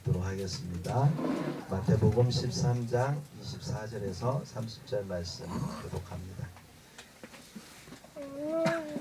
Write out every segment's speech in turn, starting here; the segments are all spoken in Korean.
읽도록 하겠습니다. 마태복음 13장 24절에서 30절 말씀 교독합니다.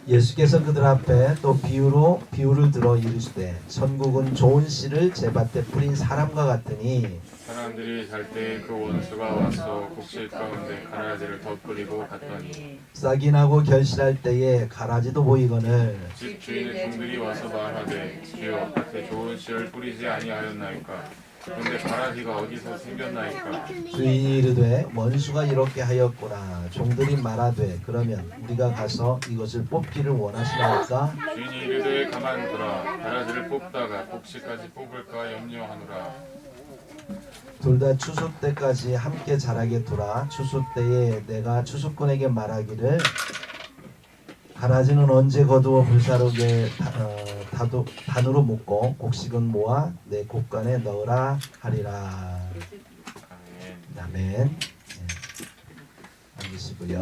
예수께서 그들 앞에 또 비유를 들어 이르시되 천국은 좋은 씨를 제밭에 뿌린 사람과 같으니 사람들이 잘 때 그 원수가 와서 곡식 가운데 가라지를 덧뿌리고 갔더니 싹이 나고 결실할 때에 가라지도 보이거늘 집 주인의 종들이 와서 말하되 주여 밭에 좋은 씨를 뿌리지 아니하였나이까 그런데 가라지가 어디서 생겼나이까. 주인이 이르되 원수가 이렇게 하였구나. 종들이 말하되 그러면 우리가 가서 이것을 뽑기를 원하시나이까. 주인이 이르되 가만두라. 가라지를 뽑다가 곡식까지 뽑을까 염려하노라. 둘 다 추수 때까지 함께 자라게 두라. 추수 때에 내가 추수꾼에게 말하기를 가라지는 언제 거두어 불사르게 단으로 묶고 곡식은 모아 내 곡간에 넣으라 하리라. 아멘. 앉으시고요.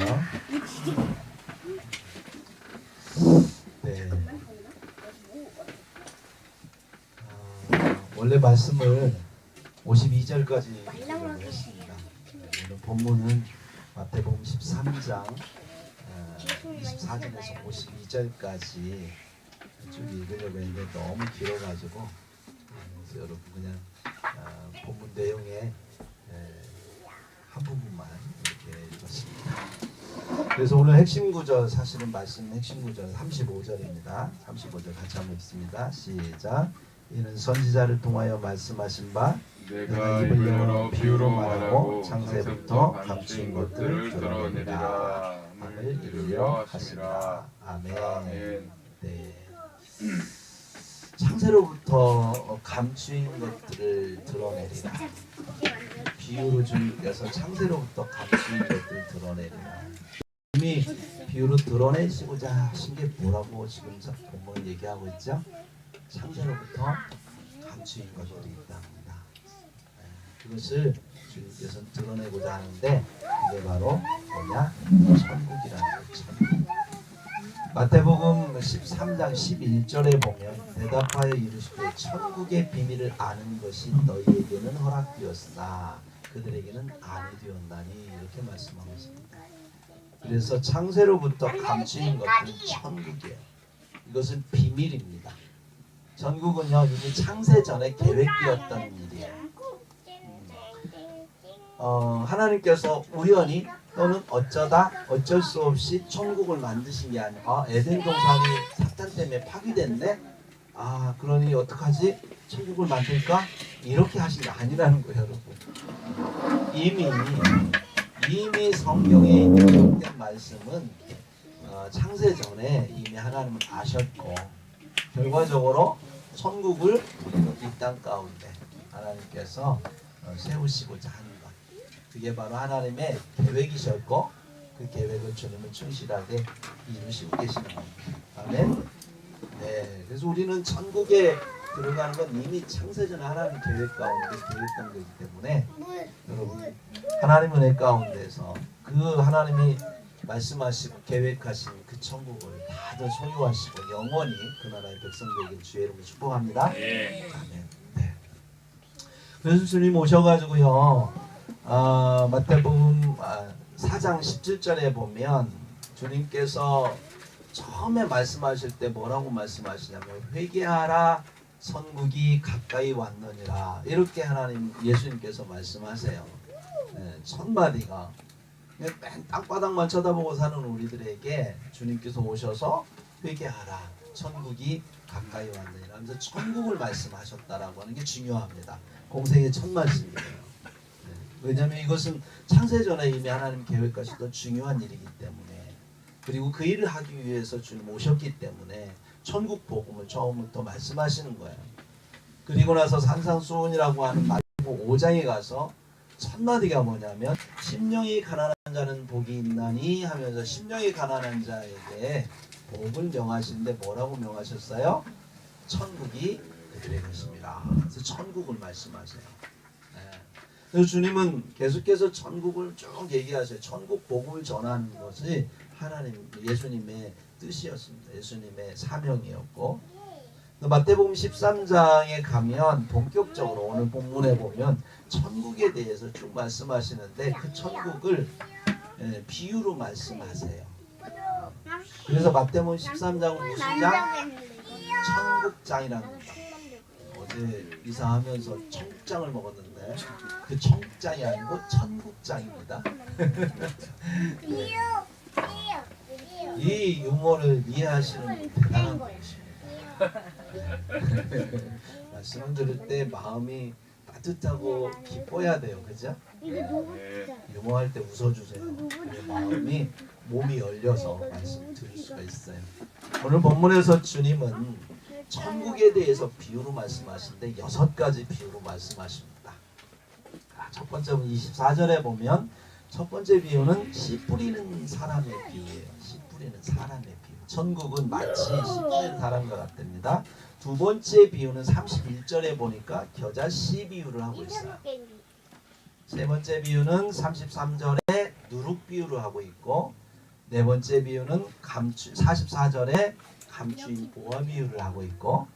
네. 원래 말씀을 52절까지 읽으려고 했습니다. 오늘 본문은 마태복음 13장 24절에서 52절까지 쭉 읽으려고 했는데 너무 길어가지고 그래서 여러분 그냥 본문 내용의 한 부분만 이렇게 읽었습니다. 그래서 오늘 핵심 구절, 사실은 말씀 핵심 구절 35절입니다. 35절 같이 한번 읽습니다. 시작. 이는 선지자를 통하여 말씀하신 바 내가 입을 열어 비유로 말하고 창세부터 감추인 것들을 드러내리라 함을 이루려 하시라. 아멘. 네. 창세로부터 감추인 것들을 드러내리라. 비유로 주님께서 창세로부터 감추인 것들을 드러내리라. 이미 비유로 드러내시고자 하신 게 뭐라고 지금 본문을 얘기하고 있죠? 창세로부터 감추인 것들이 있답니다. 그것을 주님께서 드러내고자 하는데 그게 바로 뭐냐? 천국이라는 거죠. 마태복음 13장 11절에 보면 대답하여 이르시되 천국의 비밀을 아는 것이 너희에게는 허락되었으나 그들에게는 아니 되었나니 이렇게 말씀하고 있습니다. 그래서 창세로부터 감추인 것은 천국이에요. 이것은 비밀입니다. 천국은요 이미 창세 전에 계획되었던 일이에요. 하나님께서 우연히 또는 어쩌다 어쩔 수 없이 천국을 만드신 게 아니라 에덴 동산이 사탄 때문에 파괴됐네. 그러니 어떡하지? 천국을 만들까? 이렇게 하신 게 아니라는 거예요, 여러분. 이미 성경에 기록된 말씀은 창세 전에 이미 하나님은 아셨고 결과적으로 천국을 이 땅 가운데 하나님께서 세우시고자 하는 것. 그게 바로 하나님의 계획이셨고 그 계획을 주님은 충실하게 이루시고 계시는 겁니다. 아멘. 네, 그래서 우리는 천국에 들어가는 건 이미 창세전 하나님 계획 가운데 계획된 거기 때문에 여러분 하나님 은혜 가운데서 그 하나님이 말씀하시고 계획하신 그 천국을 다들 소유하시고 영원히 그 나라의 백성들에게 주의 이름으로 축복합니다. 아멘. 네. 그래서 주님 오셔가지고요. 마태복음 4장 17절에 보면 주님께서 처음에 말씀하실 때 뭐라고 말씀하시냐면 회개하라 천국이 가까이 왔느니라 이렇게 하나님 예수님께서 말씀하세요. 네, 첫 마디가 맨 땅바닥만 쳐다보고 사는 우리들에게 주님께서 오셔서 회개하라 천국이 가까이 왔느니라 하면서 천국을 말씀하셨다라고 하는 게 중요합니다. 공생의 첫 말씀이에요. 왜냐하면 이것은 창세전에 이미 하나님 계획하시던 중요한 일이기 때문에 그리고 그 일을 하기 위해서 주님 오셨기 때문에 천국 복음을 처음부터 말씀하시는 거예요. 그리고 나서 산상수훈이라고 하는 마태복음 5장에 가서 첫 마디가 뭐냐면 심령이 가난한 자는 복이 있나니 하면서 심령이 가난한 자에게 복을 명하시는데 뭐라고 명하셨어요? 천국이 그들의 것입니다. 그래서 천국을 말씀하세요. 그래서 주님은 계속해서 천국을 쭉 얘기하세요. 천국 복음을 전하는 것이 하나님 예수님의 뜻이었습니다. 예수님의 사명이었고 마태복음 13장에 가면 본격적으로 오늘 본문에 보면 천국에 대해서 쭉 말씀하시는데 그 천국을 비유로 말씀하세요. 그래서 마태복음 13장은 무슨 장? 천국장이라는 거. 어제 이사하면서 청국장을 먹었는데 그 청국장이 아니고 천국장입니다. 네. 이 유머를 이해하시는 분 대단한 분이십니다. 말씀을 들을 때 마음이 따뜻하고 기뻐야 돼요, 그죠? 유머할 때 웃어주세요. 마음이 몸이 열려서 말씀 들을 수가 있어요. 오늘 본문에서 주님은 천국에 대해서 비유로 말씀하시는데 6가지 비유로 말씀하십니다. 첫 번째는 24절에 보면 첫 번째 비유는 씨 뿌리는 사람의 비유예요. 씨 뿌리는 사람의 비유. 천국은 마치 씨 뿌리는 사람과 같답니다. 두 번째 비유는 31절에 보니까 겨자 씨 비유를 하고 있어요. 세 번째 비유는 33절에 누룩 비유를 하고 있고 네 번째 비유는 44절에 감추인 보화 비유를 하고 있고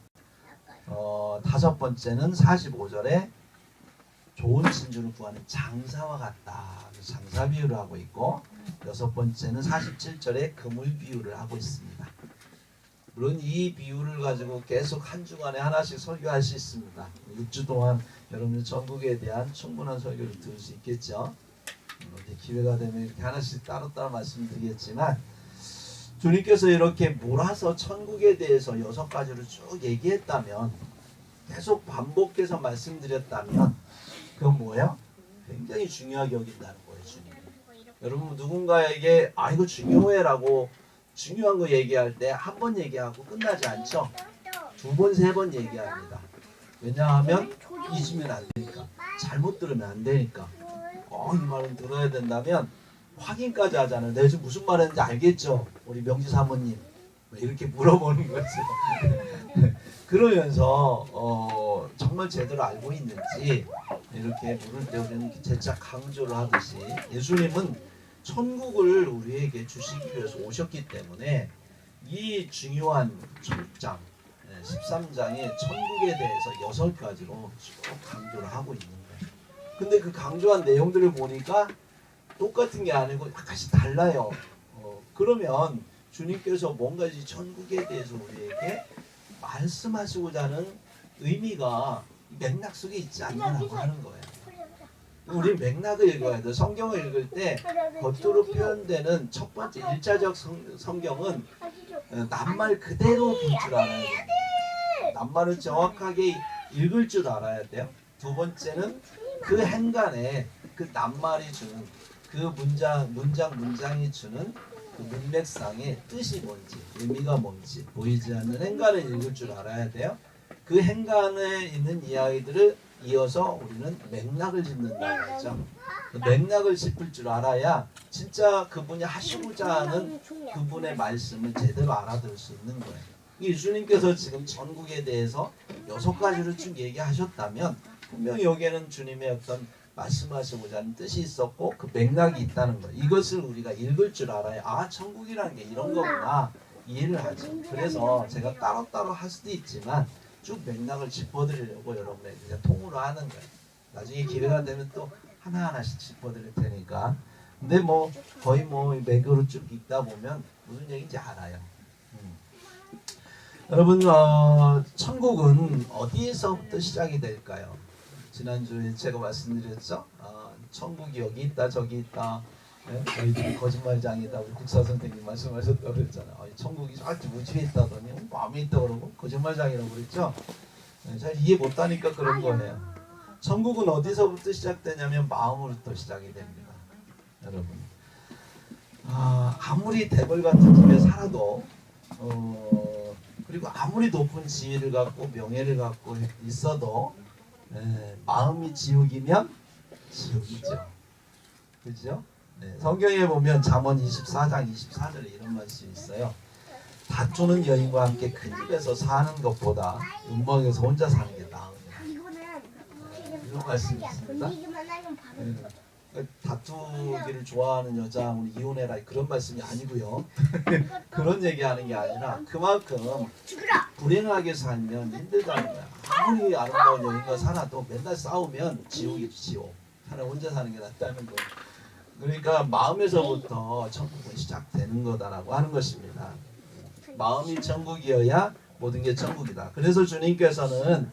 다섯 번째는 45절에 좋은 진주를 구하는 장사와 같다. 장사 비유를 하고 있고 여섯 번째는 47절에 그물 비유를 하고 있습니다. 물론 이 비유를 가지고 계속 한 주간에 하나씩 설교할 수 있습니다. 6주 동안 여러분들 천국에 대한 충분한 설교를 들을 수 있겠죠. 기회가 되면 이렇게 하나씩 따로따로 말씀드리겠지만 주님께서 이렇게 몰아서 천국에 대해서 6가지를 쭉 얘기했다면 계속 반복해서 말씀드렸다면 그건 뭐예요? 굉장히 중요하게 여긴다는 거예요. 주님이. 여러분 누군가에게 이거 중요해라고 중요한 거 얘기할 때 한 번 얘기하고 끝나지 않죠? 2번, 3번 얘기합니다. 왜냐하면 잊으면 안 되니까. 잘못 들으면 안 되니까. 이 말은 들어야 된다면 확인까지 하잖아요. 내가 지금 무슨 말 했는지 알겠죠? 우리 명지 사모님. 이렇게 물어보는 거죠. 그러면서 정말 제대로 알고 있는지 이렇게 물을 때 우리는 재차 강조를 하듯이 예수님은 천국을 우리에게 주시기 위해서 오셨기 때문에 이 중요한 천국장 13장의 천국에 대해서 6가지로 쭉 강조를 하고 있는 거예요. 근데 그 강조한 내용들을 보니까 똑같은 게 아니고 약간씩 달라요. 그러면 주님께서 뭔가 이 천국에 대해서 우리에게 말씀하시고자 하는 의미가 맥락 속에 있지 않냐고 하는 거예요. 우리 맥락을 읽어야 돼. 성경을 읽을 때 겉으로 표현되는 첫 번째 1차적 성경은 낱말 그대로 볼 줄 알아야 돼요. 낱말을 정확하게 읽을 줄 알아야 돼요. 두 번째는 그 행간에 그 낱말이 주는 그 문장이 주는 그 문맥상의 뜻이 뭔지 의미가 뭔지 보이지 않는 행간을 읽을 줄 알아야 돼요. 그 행간에 있는 이야기들을 이어서 우리는 맥락을 짚는다는 거죠. 그 맥락을 짚을 줄 알아야 진짜 그분이 하시고자 하는 그분의 말씀을 제대로 알아들을 수 있는 거예요. 예수님께서 지금 천국에 대해서 6가지를 쭉 얘기하셨다면 분명히 여기에는 주님의 어떤 말씀하시고자 하는 뜻이 있었고 그 맥락이 있다는 거예요. 이것을 우리가 읽을 줄 알아야 천국이라는 게 이런 거구나 이해를 하죠. 그래서 제가 따로따로 할 수도 있지만 쭉 맥락을 짚어드리려고 여러분에게 그냥 통으로 하는 거예요. 나중에 기회가 되면 또 하나하나씩 짚어드릴 테니까. 근데 거의 맥으로 쭉 읽다 보면 무슨 얘기인지 알아요. 여러분 천국은 어디에서부터 시작이 될까요? 지난주에 제가 말씀드렸죠. 천국이 여기 있다 저기 있다. 저희들이 거짓말장이다. 우리 국사 선생님 말씀하셨다고 그랬잖아요. 천국이 저기 우주에 있다더니 마음에 있다고 그러고 거짓말장이라고 그랬죠. 잘 이해 못하니까 그런 거네요. 천국은 어디서부터 시작되냐면 마음으로부터 시작이 됩니다. 여러분 아무리 대벌 같은 집에 살아도 그리고 아무리 높은 지위를 갖고 명예를 갖고 있어도 마음이 지옥이면 지옥이죠. 그렇죠? 성경에 보면 잠언 24장 24절에 이런 말씀이 있어요. 다투는 여인과 함께 큰 집에서 사는 것보다 음방에서 혼자 사는 게 나으냐. 이런 말씀이 있습니다. 다투기를 좋아하는 여자 우리 이혼해라 그런 말씀이 아니고요. 그런 얘기하는 게 아니라 그만큼 불행하게 살면 힘들다는 거야. 아무리 아름다운 여인과 살아도 맨날 싸우면 지옥이지 지옥. 차라리 혼자 사는 게 낫다는 거. 그러니까 마음에서부터 천국은 시작되는 거다라고 하는 것입니다. 마음이 천국이어야 모든 게 천국이다. 그래서 주님께서는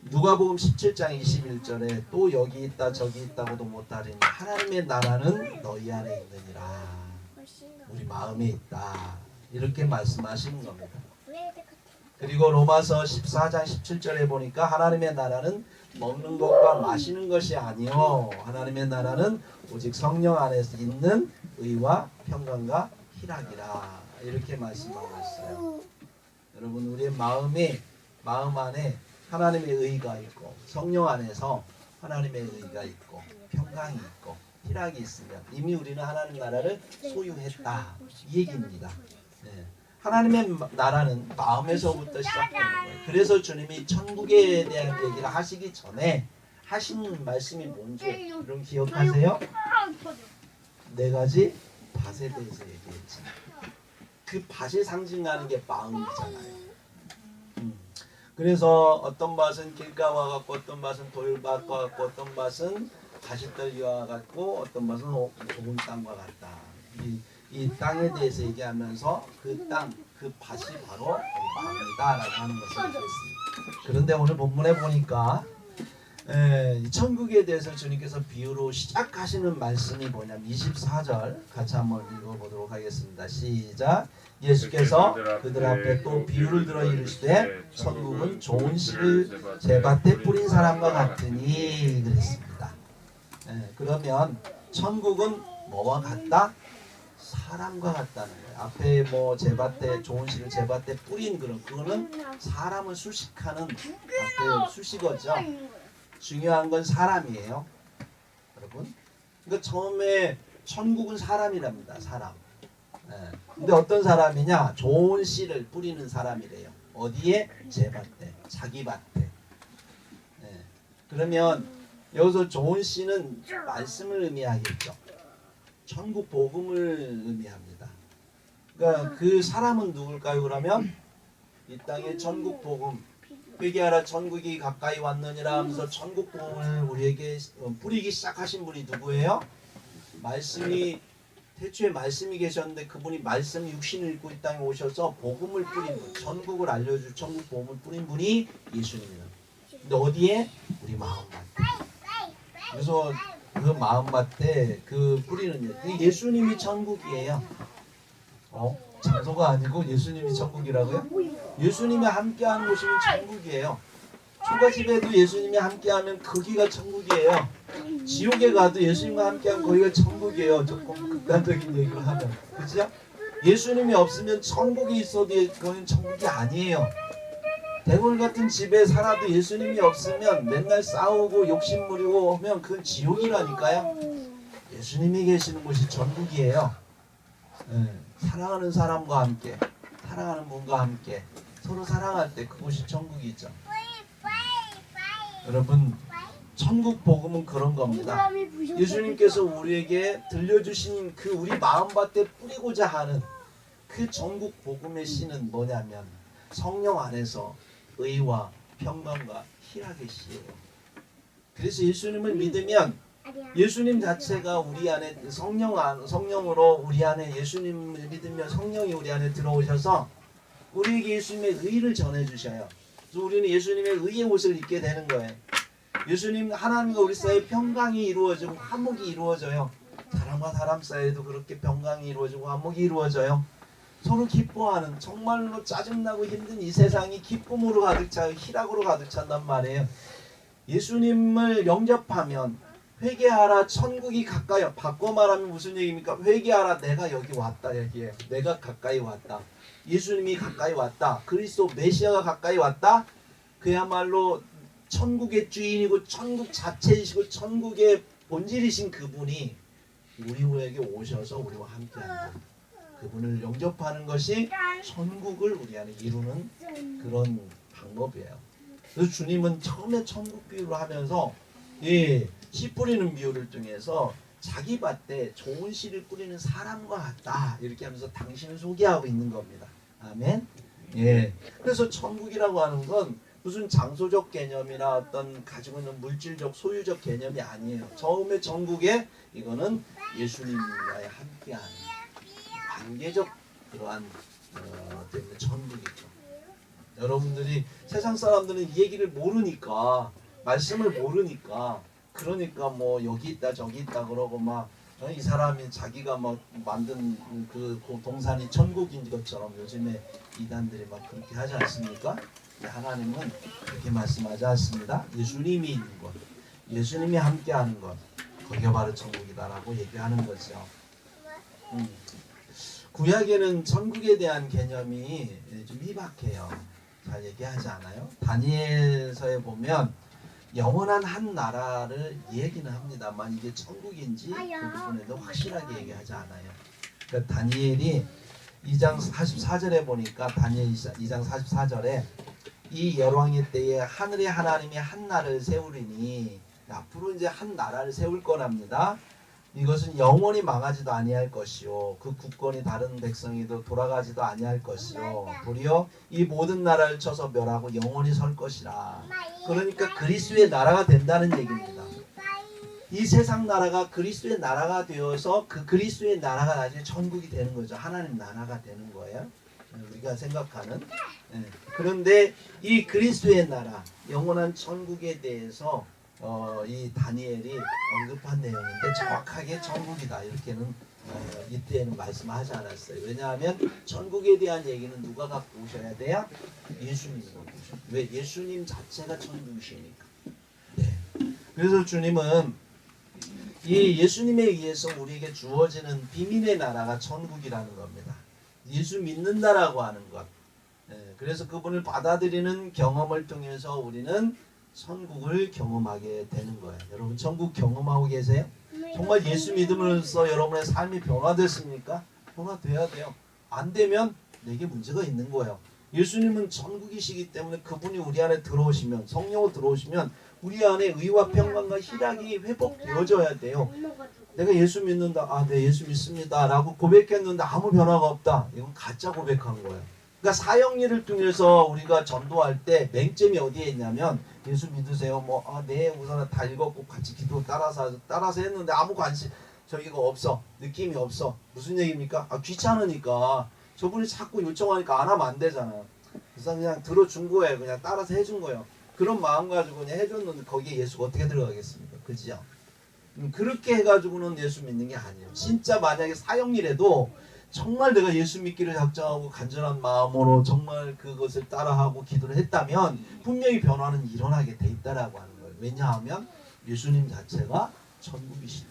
누가복음 17장 21절에 또 여기 있다 저기 있다고도 못하리니 하나님의 나라는 너희 안에 있느니라. 우리 마음에 있다. 이렇게 말씀하시는 겁니다. 그리고 로마서 14장 17절에 보니까 하나님의 나라는 먹는 것과 마시는 것이 아니요 하나님의 나라는 오직 성령 안에서 있는 의와 평강과 희락이라. 이렇게 말씀하고 있어요. 여러분 우리의 마음 안에 하나님의 의가 있고 성령 안에서 하나님의 의가 있고 평강이 있고 희락이 있으면 이미 우리는 하나님 나라를 소유했다 이 얘기입니다. 네. 하나님의 나라는 마음에서부터 시작되는 거예요. 그래서 주님이 천국에 대한 얘기를 하시기 전에 하신 말씀이 뭔지 여러분 기억하세요? 네 가지 밭에 대해서 얘기했지. 그 밭이 상징하는 게 마음이잖아요. 그래서 어떤 밭은 길가와 같고 어떤 밭은 돌밭과 같고 어떤 밭은 가시떨기와 같고 어떤 밭은 좋은 땅과 같다. 이 땅에 대해서 얘기하면서 그 땅, 그 밭이 바로 마음이다라고 하는 것을 얘기했습니다. 그런데 오늘 본문에 보니까 천국에 대해서 주님께서 비유로 시작하시는 말씀이 뭐냐면 24절 같이 한번 읽어보도록 하겠습니다. 시작. 예수께서 그들 앞에 또 비유를 들어 이르시되 천국은 좋은 씨를 제밭에 뿌린 사람과 같으니 그랬습니다. 그러면 천국은 뭐와 같다? 사람과 같다는 거예요. 앞에 뭐 제밭에 좋은 씨를 제밭에 뿌린 그거는 사람을 수식하는 앞에 수식어죠. 중요한 건 사람이에요. 여러분. 그러니까 처음에 천국은 사람이랍니다. 사람. 근데 어떤 사람이냐? 좋은 씨를 뿌리는 사람이래요. 어디에? 제밭에. 자기 밭에. 그러면 여기서 좋은 씨는 말씀을 의미하겠죠. 천국 복음을 의미합니다. 그러니까 그 사람은 누굴까요? 그러면 이 땅의 천국 복음 회개하라 천국이 가까이 왔느니라 하면서 천국 복음을 우리에게 뿌리기 시작하신 분이 누구예요? 말씀이 태초에 말씀이 계셨는데 그분이 말씀 육신을 입고 이 땅에 오셔서 복음을 뿌린 분, 천국을 알려줄 천국 복음을 뿌린 분이 예수님이에요. 근데 어디에? 우리 마음밭에. 그래서 그 마음밭에 그 뿌리는 예수님이 천국이에요. 장소가 아니고 예수님이 천국이라고요? 예수님이 함께하는 곳이면 천국이에요. 초가집에도 예수님이 함께하면 거기가 천국이에요. 지옥에 가도 예수님과 함께하면 거기가 천국이에요. 조금 극단적인 얘기를 하면. 그렇죠? 예수님이 없으면 천국이 있어도 그건 천국이 아니에요. 대궐 같은 집에 살아도 예수님이 없으면 맨날 싸우고 욕심 부리고 하면 그건 지옥이라니까요. 예수님이 계시는 곳이 천국이에요. 사랑하는 사람과 함께, 사랑하는 분과 함께 서로 사랑할 때 그곳이 천국이죠. 여러분, 천국 복음은 그런 겁니다. 예수님께서 우리에게 들려주신 그 우리 마음밭에 뿌리고자 하는 그 천국 복음의 씨는 뭐냐면 성령 안에서 의와 평강과 희락의 씨예요. 그래서 예수님을 믿으면 예수님 자체가 우리 안에 성령으로 우리 안에 예수님을 믿으면 성령이 우리 안에 들어오셔서 우리에게 예수님의 의를 전해주셔요. 그래서 우리는 예수님의 의의 옷을 입게 되는 거예요. 예수님 하나님과 우리 사이에 평강이 이루어지고 화목이 이루어져요. 사람과 사람 사이에도 그렇게 평강이 이루어지고 화목이 이루어져요. 서로 기뻐하는 정말로 짜증나고 힘든 이 세상이 기쁨으로 가득 차고 희락으로 가득 찬단 말이에요. 예수님을 영접하면 회개하라 천국이 가까이 바꿔 말하면 무슨 얘기입니까? 회개하라 내가 여기 왔다 여기에 내가 가까이 왔다. 예수님이 가까이 왔다. 그리스도 메시아가 가까이 왔다. 그야말로 천국의 주인이고 천국 자체이시고 천국의 본질이신 그분이 우리에게 오셔서 우리와 함께한다. 그분을 영접하는 것이 천국을 우리 안에 이루는 그런 방법이에요. 그래서 주님은 처음에 천국 비유를 하면서 씨 뿌리는 비유를 통해서 자기 밭에 좋은 씨를 뿌리는 사람과 같다 이렇게 하면서 당신을 소개하고 있는 겁니다. 아멘. 예. 그래서 천국이라고 하는 건 무슨 장소적 개념이나 어떤 가지고 있는 물질적 소유적 개념이 아니에요. 처음에 천국에 이거는 예수님과의 함께하는 관계적 그러한 때문에 천국이죠. 여러분들이 세상 사람들은 이 얘기를 모르니까 말씀을 모르니까 그러니까 뭐 여기 있다 저기 있다 그러고 막 이 사람이 자기가 막 만든 그 동산이 천국인 것처럼 요즘에 이단들이 막 그렇게 하지 않습니까? 하나님은 그렇게 말씀하지 않습니다. 예수님이 있는 것, 예수님이 함께하는 것, 거기가 바로 천국이다라고 얘기하는 거죠. 구약에는 천국에 대한 개념이 좀 희박해요. 잘 얘기하지 않아요? 다니엘서에 보면 영원한 한 나라를 얘기는 합니다만 이게 천국인지 그 부분에도 확실하게 얘기하지 않아요. 그러니까 다니엘이 2장 44절에 보니까 다니엘 2장 44절에 이 열왕의 때에 하늘의 하나님이 한 나라를 세우리니 앞으로 이제 한 나라를 세울 거랍니다. 이것은 영원히 망하지도 아니할 것이요 그 국권이 다른 백성이도 돌아가지도 아니할 것이요 도리어 이 모든 나라를 쳐서 멸하고 영원히 설 것이라. 그러니까 그리스도의 나라가 된다는 얘기입니다. 이 세상 나라가 그리스도의 나라가 되어서 그 그리스도의 나라가 나중에 천국이 되는 거죠. 하나님 나라가 되는 거예요. 우리가 생각하는. 그런데 이 그리스도의 나라 영원한 천국에 대해서 이 다니엘이 언급한 내용인데 정확하게 천국이다 이렇게는 이때는 말씀하지 않았어요. 왜냐하면 천국에 대한 얘기는 누가 갖고 오셔야 돼요? 예수님이 갖고 오셔야 돼요. 왜? 예수님 자체가 천국이시니까. 네. 그래서 주님은 이 예수님에 의해서 우리에게 주어지는 비밀의 나라가 천국이라는 겁니다. 예수 믿는다라고 하는 것. 그래서 그분을 받아들이는 경험을 통해서 우리는 천국을 경험하게 되는 거예요. 여러분 천국 경험하고 계세요? 정말 예수 믿음으로써 여러분의 삶이 변화됐습니까? 변화돼야 돼요. 안 되면 내게 문제가 있는 거예요. 예수님은 천국이시기 때문에 그분이 우리 안에 들어오시면 성령으로 들어오시면 우리 안에 의와 평강과 희락이 회복되어져야 돼요. 내가 예수 믿는다. 아, 네 예수 믿습니다. 라고 고백했는데 아무 변화가 없다. 이건 가짜 고백한 거예요. 그러니까 사형리를 통해서 우리가 전도할 때 맹점이 어디에 있냐면 예수 믿으세요. 뭐 네 우선 다 읽었고 같이 기도 따라서 했는데 아무 관심 저기가 없어. 느낌이 없어. 무슨 얘기입니까? 귀찮으니까 저분이 자꾸 요청하니까 안 하면 안 되잖아요. 그래서 그냥 들어준 거예요. 그냥 따라서 해준 거예요. 그런 마음 가지고 그냥 해줬는데 거기에 예수가 어떻게 들어가겠습니까? 그죠? 그렇게 해가지고는 예수 믿는 게 아니에요. 진짜 만약에 사형리라도 정말 내가 예수 믿기를 작정하고 간절한 마음으로 정말 그것을 따라하고 기도를 했다면 분명히 변화는 일어나게 돼 있다라고 하는 거예요. 왜냐하면 예수님 자체가 천국이시니까.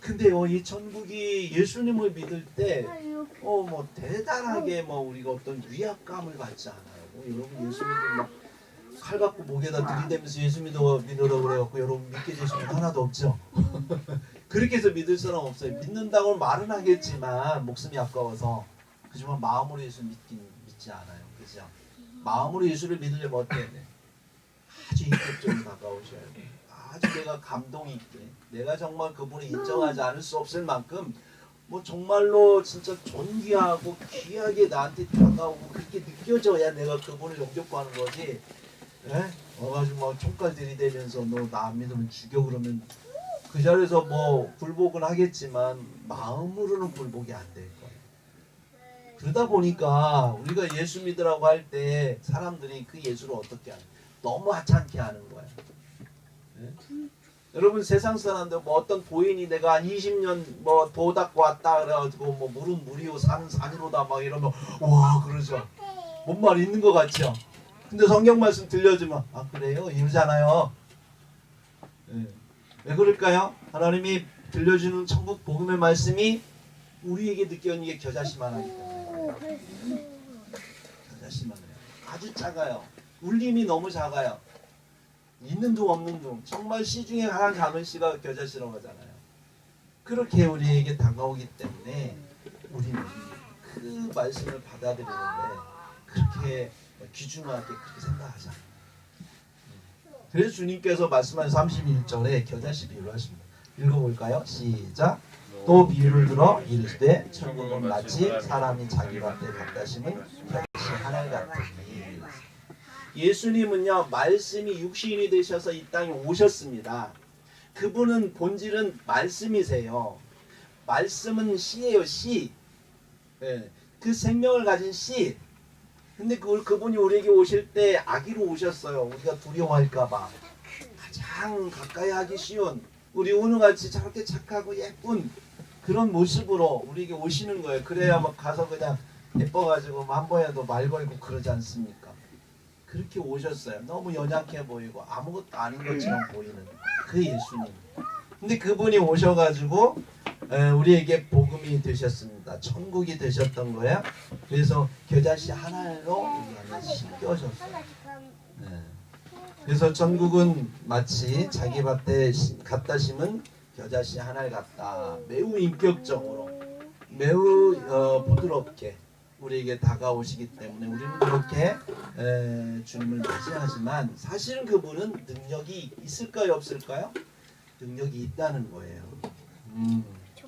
근데요, 이 천국이 예수님을 믿을 때 뭐 대단하게 뭐 우리가 어떤 위압감을 받지 않아요. 여러분 예수 믿으면 막 칼 갖고 목에다 들이대면서 예수 믿으라고 그래갖고 여러분 믿게 되시는 거 하나도 없죠. 그렇게 해서 믿을 사람 없어요. 믿는다고 말은 하겠지만 목숨이 아까워서. 그지만 마음으로 예수 믿지 않아요. 그죠? 마음으로 예수를 믿으려면 어때야 돼? 아주 인격적으로 가까우셔야 돼. 아주 내가 감동 있게 내가 정말 그분을 인정하지 않을 수 없을 만큼 뭐 정말로 진짜 존귀하고 귀하게 나한테 다가오고 그렇게 느껴져야 내가 그분을 영접하는 거지. 와가지고 막 총까지 들이대면서 너 나 안 믿으면 죽여 그러면 그 자리에서 뭐 굴복은 하겠지만 마음으로는 굴복이 안 될 거예요. 그러다 보니까 우리가 예수 믿으라고 할 때 사람들이 그 예수를 어떻게 하냐? 너무 하찮게 하는 거예요. 여러분 세상 사람들 뭐 어떤 도인이 내가 한 20년 뭐 도 닦고 왔다 그래가지고 뭐 물은 물이요 산은 산이로다 막 이러면 와 그러죠. 뭔 말 있는 것 같죠. 근데 성경 말씀 들려주면 그래요 이러잖아요. 왜 그럴까요? 하나님이 들려주는 천국 복음의 말씀이 우리에게 느껴지는 게 겨자씨만하기 때문에. 겨자씨만해요. 아주 작아요. 울림이 너무 작아요. 있는 둥 없는 둥. 정말 씨 중에 가장 작은 씨가 겨자씨라고 하잖아요. 그렇게 우리에게 다가오기 때문에 우리는 그 말씀을 받아들이는데 그렇게 귀중하게 그렇게 생각하잖아요. 그래서 주님께서 말씀한 31절에 겨자씨 비유를 하십니다. 읽어볼까요? 시작. 또 비유를 들어 이르되 천국은 마치 사람이 자기 밭에 갖다 심은 겨자씨 하나를 같으니. 예수님은요 말씀이 육신이 되셔서 이 땅에 오셨습니다. 그분은 본질은 말씀이세요. 말씀은 씨예요, 씨. 네. 그 생명을 가진 씨. 근데 그분이 우리에게 오실 때 아기로 오셨어요. 우리가 두려워할까봐. 가장 가까이 하기 쉬운, 우리 오늘같이 저렇게 착하고 예쁜 그런 모습으로 우리에게 오시는 거예요. 그래야 막 가서 그냥 예뻐가지고 한 번에도 말 걸고 그러지 않습니까? 그렇게 오셨어요. 너무 연약해 보이고 아무것도 아닌 것처럼 보이는 그 예수님. 근데 그분이 오셔가지고 우리에게 복음이 되셨습니다. 천국이 되셨던 거예요. 그래서 겨자씨 하나로 우리 안에 심겨졌어요. 네. 그래서 천국은 마치 자기 밭에 갖다 심은 겨자씨 하나를 갖다 매우 인격적으로 매우 부드럽게 우리에게 다가오시기 때문에 우리는 그렇게 주님을 맞이하지만 사실은 그분은 능력이 있을까요, 없을까요? 능력이 있다는 거예요.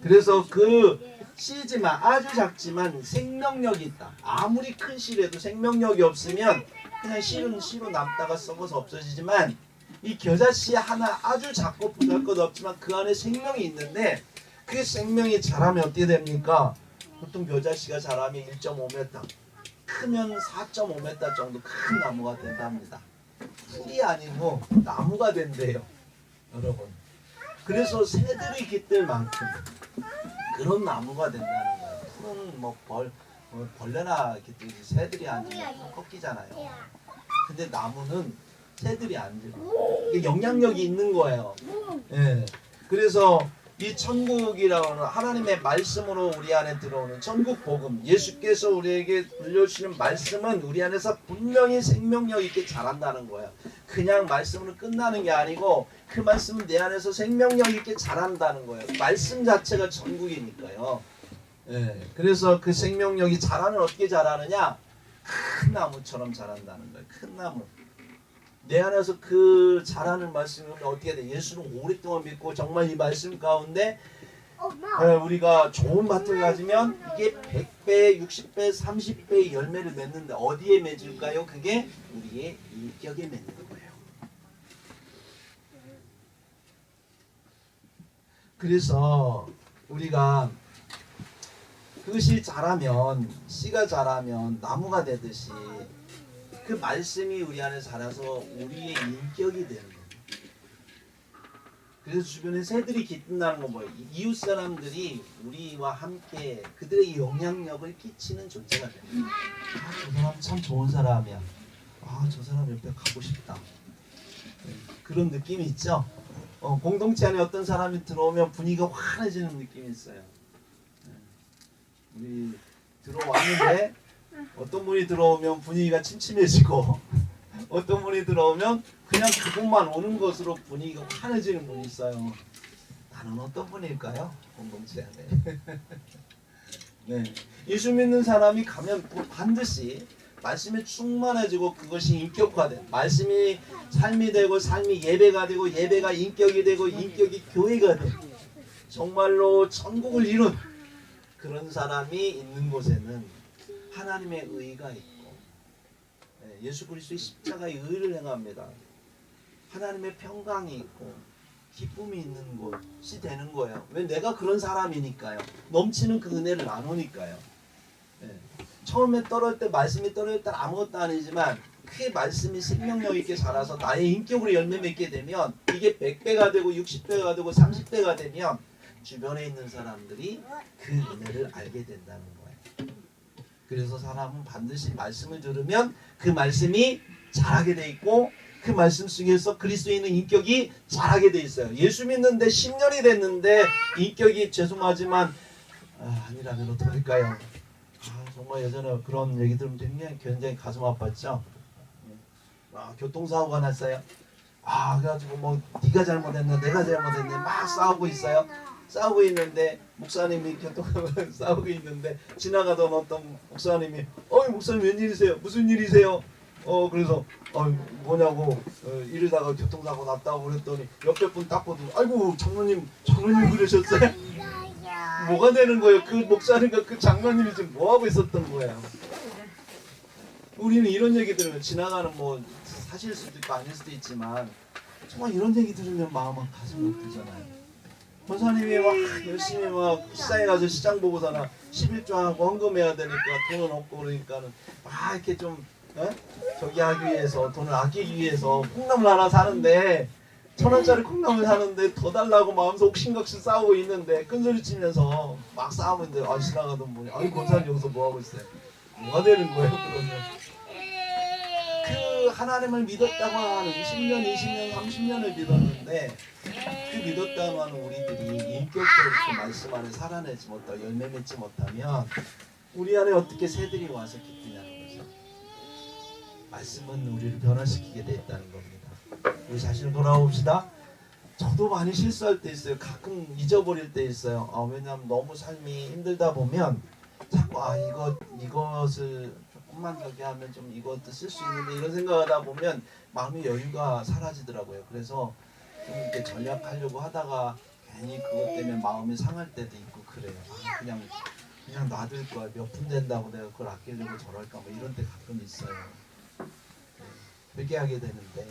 그래서 그 씨지만 아주 작지만 생명력이 있다. 아무리 큰 씨라도 생명력이 없으면 그냥 씨로 남다가 썩어서 없어지지만 이 겨자씨 하나 아주 작고 보잘것 없지만 그 안에 생명이 있는데 그 생명이 자라면 어떻게 됩니까? 보통 겨자씨가 자라면 1.5m, 크면 4.5m 정도 큰 나무가 된답니다. 풀이 아니고 나무가 된대요, 여러분. 그래서 새들이 깃들 만큼 그런 나무가 된다는 거예요. 풀은 뭐 벌레나 깃들지 새들이 앉으면 꺾이잖아요. 근데 나무는 새들이 앉고 이게 영향력이 있는 거예요. 예. 그래서 이 천국이라고 하는 하나님의 말씀으로 우리 안에 들어오는 천국 복음, 예수께서 우리에게 들려주시는 말씀은 우리 안에서 분명히 생명력 있게 자란다는 거예요. 그냥 말씀으로 끝나는 게 아니고 그 말씀은 내 안에서 생명력 있게 자란다는 거예요. 말씀 자체가 천국이니까요. 예. 그래서 그 생명력이 자라는 어떻게 자라느냐? 큰 나무처럼 자란다는 거예요. 큰 나무. 내 안에서 그 자라는 말씀이 어떻게 돼? 예수를 오랫동안 믿고 정말 이 말씀 가운데 우리가 좋은 밭을 가지면 이게 100배, 60배, 30배의 열매를 맺는데 어디에 맺을까요? 그게 우리의 인격에 맺는 거예요. 그래서 우리가 그것이 자라면, 씨가 자라면 나무가 되듯이 그 말씀이 우리 안에 자라서 우리의 인격이 되는 거예요. 그래서 주변에 새들이 깃든다는 건 뭐예요? 이웃 사람들이 우리와 함께 그들의 영향력을 끼치는 존재가 됩니다. 아, 저 사람 참 좋은 사람이야. 아, 저 사람 옆에 가고 싶다. 그런 느낌이 있죠? 공동체 안에 어떤 사람이 들어오면 분위기가 환해지는 느낌이 있어요. 우리 들어왔는데 어떤 분이 들어오면 분위기가 침침해지고 어떤 분이 들어오면 그냥 그곳만 오는 것으로 분위기가 환해지는 분이 있어요. 나는 어떤 분일까요? 공동체 안에. 네. 예수 믿는 사람이 가면 반드시 말씀에 충만해지고 그것이 인격화된 말씀이 삶이 되고 삶이 예배가 되고 예배가 인격이 되고 인격이 교회가 되고 정말로 천국을 이룬 그런 사람이 있는 곳에는 하나님의 의가 있고 예수 그리스도의 십자가의 의를 행합니다. 하나님의 평강이 있고 기쁨이 있는 곳이 되는 거예요. 왜? 내가 그런 사람이니까요. 넘치는 그 은혜를 나누니까요. 처음에 떨어질 때 말씀이 떨어질 때 아무것도 아니지만 그 말씀이 생명력 있게 자라서 나의 인격으로 열매 맺게 되면 이게 100배가 되고 60배가 되고 30배가 되면 주변에 있는 사람들이 그 은혜를 알게 된다는 거예요. 그래서 사람은 반드시 말씀을 들으면 그 말씀이 자라게 돼 있고 그 말씀 속에서 그리스도에 있는 인격이 자라게 돼 있어요. 예수 믿는데 10년이 됐는데 인격이 죄송하지만 아니라면 어떡할까요? 정말 예전에 그런 얘기 들으면 굉장히 가슴 아팠죠. 교통사고가 났어요. 그래가지고 뭐 네가 잘못했네 내가 잘못했네 막 싸우고 있어요. 싸우고 있는데 목사님이 교통사고 싸우고 있는데 지나가던 어떤 목사님이 목사님 웬일이세요? 무슨 일이세요? 그래서 뭐냐고 이러다가 교통사고 났다고 그랬더니 옆에 분 딱 보더니 아이고 장로님 그러셨어요? 뭐가 되는 거예요? 그 목사님과 그 장로님이 지금 뭐하고 있었던 거예요? 우리는 이런 얘기 들으면 지나가는 뭐 사실 수도 있고 아닐 수도 있지만 정말 이런 얘기 들으면 마음은 가슴이 뜨잖아요. 권사님이 막 열심히 막 시장에 가서 시장 보고서나 11조하고 헌금해야 되니까 돈은 없고 그러니까는 막 이렇게 좀 저기 하기 위해서 돈을 아끼기 위해서 콩나물 하나 사는데 1,000원짜리 콩나물 사는데 더 달라고 마음속 옥신각신 싸우고 있는데 끈소리 치면서 막 싸우고 있는데 지나가던 분이 아니 권사님 여기서 뭐하고 있어요? 뭐가 되는 거예요 그러면? 그 하나님을 믿었다고 하는 10년, 20년, 30년을 믿었는데 그 믿었다고 하는 우리들이 인격적으로 그 말씀 안에 살아내지 못하고 열매 맺지 못하면 우리 안에 어떻게 새들이 와서 깃드냐는 거죠. 말씀은 우리를 변화시키게 돼 있다는 겁니다. 우리 자신을 돌아봅시다. 저도 많이 실수할 때 있어요. 가끔 잊어버릴 때 있어요. 왜냐하면 너무 삶이 힘들다 보면 자꾸 이것을 조금만 저기 하면 좀 이것도 쓸 수 있는데 이런 생각하다 보면 마음의 여유가 사라지더라고요. 그래서 좀 이렇게 전략하려고 하다가 괜히 그것 때문에 마음이 상할 때도 있고 그래요. 그냥 놔둘 거야. 몇 푼 된다고 내가 그걸 아끼려고 저럴까 뭐 이런 때 가끔 있어요. 회개하게 되는데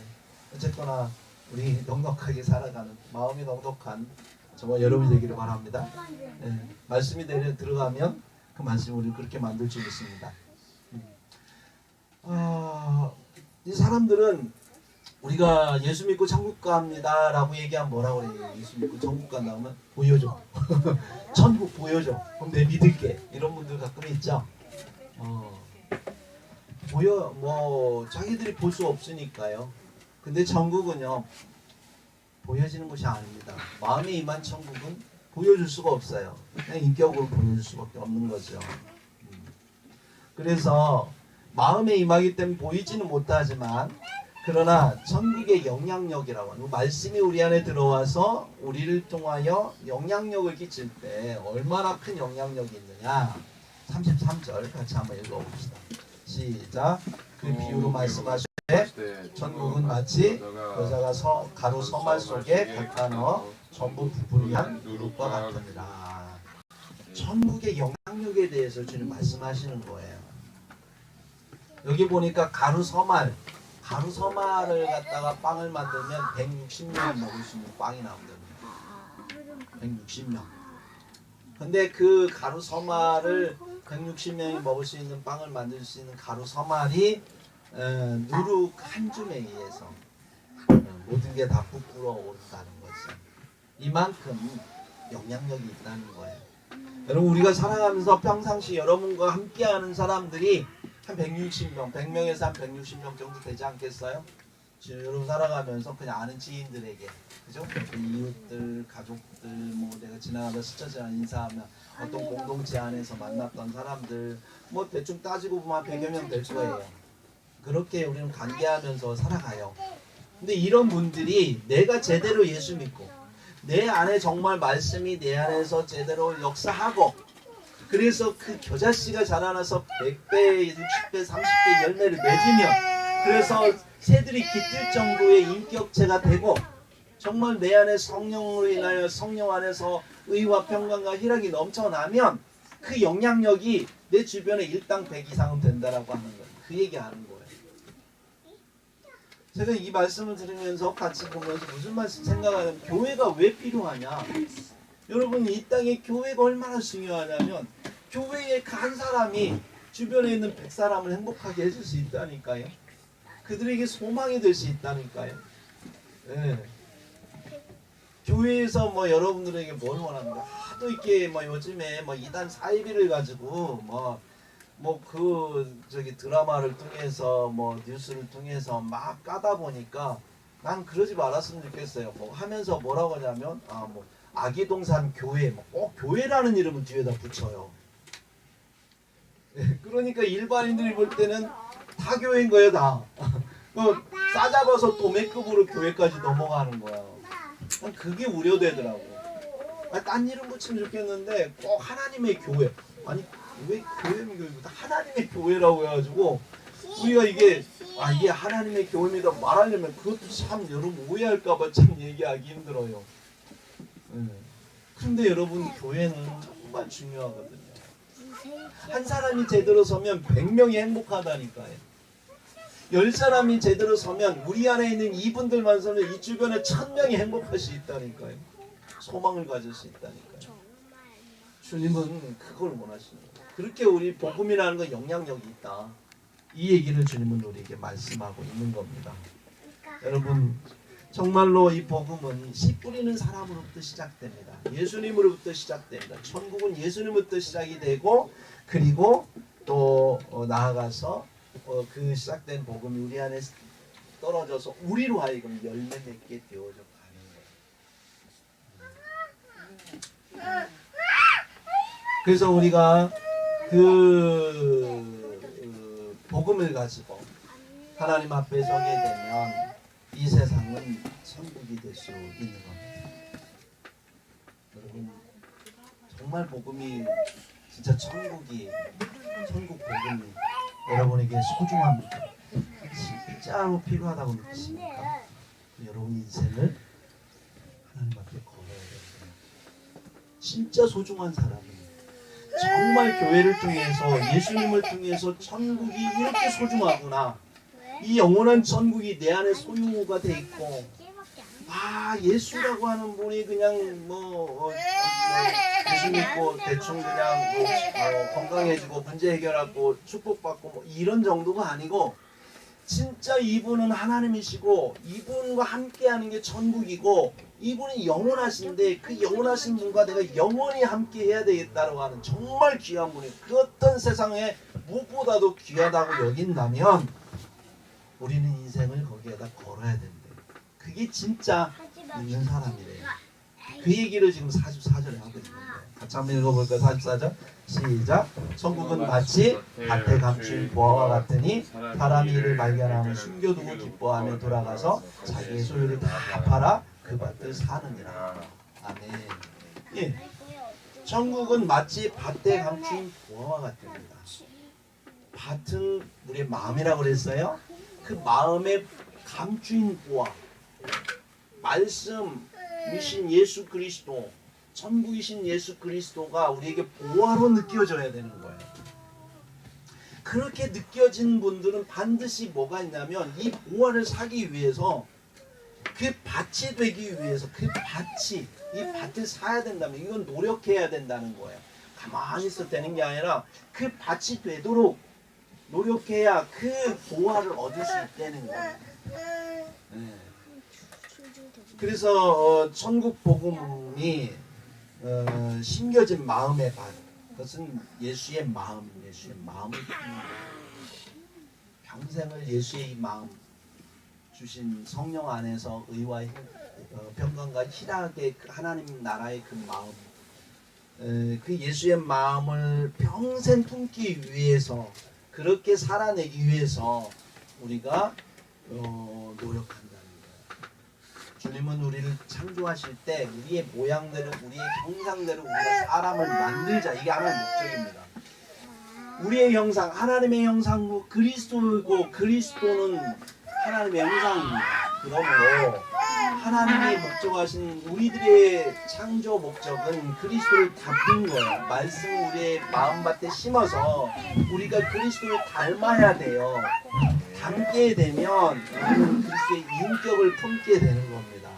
어쨌거나 우리 넉넉하게 살아가는 마음이 넉넉한 정말 여러분이 되기를 바랍니다. 말씀이 들어가면 그 말씀이 우리를 그렇게 만들 줄 믿습니다. 이 사람들은 우리가 예수 믿고 천국 갑니다 라고 얘기하면 뭐라고 그래요? 예수 믿고 천국 간다면 보여줘. 천국 보여줘. 그럼 내 믿을게. 이런 분들 가끔 있죠. 자기들이 볼 수 없으니까요. 근데 천국은요 보여지는 것이 아닙니다. 마음에 임한 천국은 보여줄 수가 없어요. 그냥 인격으로 보여줄 수밖에 없는 거죠. 그래서 마음에 임하기 때문에 보이지는 못하지만 그러나 천국의 영향력이라고 하는 말씀이 우리 안에 들어와서 우리를 통하여 영향력을 끼칠 때 얼마나 큰 영향력이 있느냐. 33절 같이 한번 읽어봅시다. 시작. 그 비유로 말씀하시되 천국은 마치 여자가 가루 서말 속에 갖다 넣어 전부 부풀이한 누룩과 같으니라. 천국의 영향력에 대해서 주님 말씀하시는 거예요. 여기 보니까 가루 서말을 갖다가 빵을 만들면 160명이 먹을 수 있는 빵이 나온답니다. 160명. 근데 그 가루 서말을 160명이 먹을 수 있는 빵을 만들 수 있는 가루 서말이 누룩 한 줌에 의해서 모든 게 다 부풀어 오른다는 거죠. 이만큼 영향력이 있다는 거예요. 여러분 우리가 살아가면서 평상시 여러분과 함께하는 사람들이 한 160명, 100명에서 한 160명 정도 되지 않겠어요? 지금 여러분 살아가면서 그냥 아는 지인들에게, 그죠? 이웃들, 가족들, 뭐 내가 지나가다 스쳐 지나가다 인사하면 어떤 공동체 안에서 만났던 사람들, 뭐 대충 따지고 보면 100여 명 될 거예요. 그렇게 우리는 관계하면서 살아가요. 근데 이런 분들이 내가 제대로 예수 믿고 내 안에 정말 말씀이 내 안에서 제대로 역사하고 그래서 그 겨자씨가 자라나서 100배, 60배, 30배 열매를 맺으면 그래서 새들이 깃들 정도의 인격체가 되고 정말 내 안에 성령으로 인하여 성령 안에서 의와 평강과 희락이 넘쳐나면 그 영향력이 내 주변에 일당 100 이상은 된다라고 하는 거예요. 그 얘기하는 거예요. 제가 이 말씀을 들으면서 같이 보면서 무슨 말씀 생각하냐면 교회가 왜 필요하냐. 여러분 이 땅에 교회가 얼마나 중요하냐면 교회의 그 한 사람이 주변에 있는 100사람을 행복하게 해줄 수 있다니까요. 그들에게 소망이 될 수 있다니까요. 네. 교회에서 뭐 여러분들에게 뭘 원합니까? 하도 이렇게 뭐 요즘에 뭐 이단 사이비를 가지고 저기 드라마를 통해서 뭐 뉴스를 통해서 막 까다 보니까 난 그러지 말았으면 좋겠어요. 뭐 하면서 뭐라고 하냐면 뭐 아기동산 교회 꼭 교회라는 이름을 뒤에다 붙여요. 그러니까 일반인들이 볼 때는 다 교회인 거예요, 다. 싸잡아서 도매급으로 교회까지 넘어가는 거야. 그게 우려되더라고. 딴 이름 붙이면 좋겠는데 꼭 하나님의 교회. 아니 왜 교회는 교회보다 하나님의 교회라고 해가지고 우리가 이게 아 이게 하나님의 교회입니다 말하려면 그것도 참 여러분 오해할까봐 참 얘기하기 힘들어요. 근데 여러분 교회는 정말 중요하거든요. 한 사람이 제대로 서면 100명이 행복하다니까요. 10사람이 제대로 서면 우리 안에 있는 이분들만 서면 이 주변에 1000명이 행복할 수 있다니까요. 소망을 가질 수 있다니까요. 주님은 그걸 원하시는 거예요. 그렇게 우리 복음이라는 건 영향력이 있다. 이 얘기를 주님은 우리에게 말씀하고 있는 겁니다. 여러분 정말로 이 복음은 씨 뿌리는 사람으로부터 시작됩니다. 예수님으로부터 시작됩니다. 천국은 예수님으로부터 시작이 되고 그리고 또 나아가서 그 시작된 복음이 우리 안에 떨어져서 우리로 하여금 열매 맺게 되어져 가는 거예요. 그래서 우리가 그 복음을 가지고 하나님 앞에 서게 되면 이 세상은 천국이 될 수 있는 겁니다. 여러분 정말 복음이 진짜 천국 복음이 여러분에게 소중합니까? 진짜로 필요하다고 느끼십니까? 여러분 인생을 하나님 앞에 걸어야 됩니다. 진짜 소중한 사람은 정말 교회를 통해서 예수님을 통해서 천국이 이렇게 소중하구나. 이 영원한 천국이 내 안에 소유가 돼 있고 아 예수라고 하는 분이 그냥 예수 믿고 대충 그냥 건강해지고 문제 해결하고 축복받고 뭐 이런 정도가 아니고 진짜 이분은 하나님이시고 이분과 함께하는 게 천국이고 이분이 영원하신데 그 영원하신 분과 내가 영원히 함께 해야 되겠다고 하는 정말 귀한 분이 그 어떤 세상에 무엇보다도 귀하다고 여긴다면 우리는 인생을 거기에다 걸어야 된대. 그게 진짜 있는 사람이래요. 그 얘기를 지금 44절에 하고 있는 거예요. 같이 한번 읽어볼까요? 44절 시작. 천국은 마치 밭에 감춘 보화와 같으니 사람이 이를 발견하면 숨겨두고 기뻐하며 돌아가서 자기의 소유를 다 팔아 그 밭을 사느니라. 아멘. 예. 천국은 마치 밭에 감춘 보화와 같습니다. 밭은 우리의 마음이라고 그랬어요. 그 마음에 감추인 보화, 말씀이신 예수 그리스도, 천국이신 예수 그리스도가 우리에게 보화로 느껴져야 되는 거예요. 그렇게 느껴진 분들은 반드시 뭐가 있냐면 이 보화를 사기 위해서 그 밭이 되기 위해서 이 밭을 사야 된다면 이건 노력해야 된다는 거예요. 가만히 있어도 되는 게 아니라 그 밭이 되도록 노력해야 그 보화를 얻을 수 있다는 거예요. 네. 그래서 천국 복음이 심겨진 마음의 밭, 그것은 예수의 마음을 평생을 예수의 이 마음 주신 성령 안에서 의와 평강과 희락의 하나님 나라의 그 마음, 그 예수의 마음을 평생 품기 위해서 그렇게 살아내기 위해서 우리가 노력한다는 거예요. 주님은 우리를 창조하실 때 우리의 모양대로 우리의 형상대로 우리가 사람을 만들자, 이게 하나의 목적입니다. 우리의 형상, 하나님의 형상도 그리스도이고 그리스도는 하나님의 형상입니다. 그러므로 하나님이 목적하신 우리들의 창조 목적은 그리스도를 닮는 거예요. 말씀을 우리의 마음밭에 심어서 우리가 그리스도를 닮아야 돼요. 닮게 되면 우리는 그리스도의 인격을 품게 되는 겁니다.